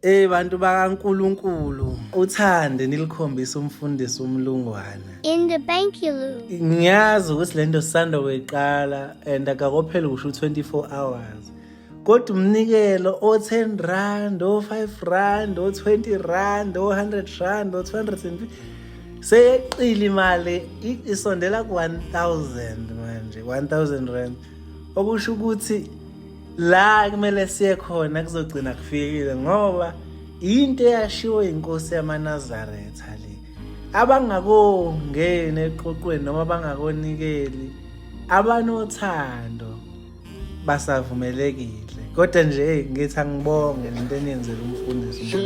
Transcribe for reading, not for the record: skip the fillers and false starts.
bantu bakaNkulunkulu, uthande nilikhombisa umfundisi umlungwana. In the Bankulu. Ngiyazi ukuthi lento sisanda kuyiqala and akakophela kusho 24 hours. Kodwa umnikelo o10 rand, o5 rand, o20 rand, o100 rand, o250 seyeqile imali isondela ku1000 manje, 1000 rand. Okusho ukuthi la kumele siye khona kuzogcina kufikile ngoba into eyashiwo inkosi yamaNazaretha le. Abangakongena eqoqweni noma abangakonikeli, abanothando basavumelekile. Kodwa nje ngithi angibonge lento eniyenzela umfundisi.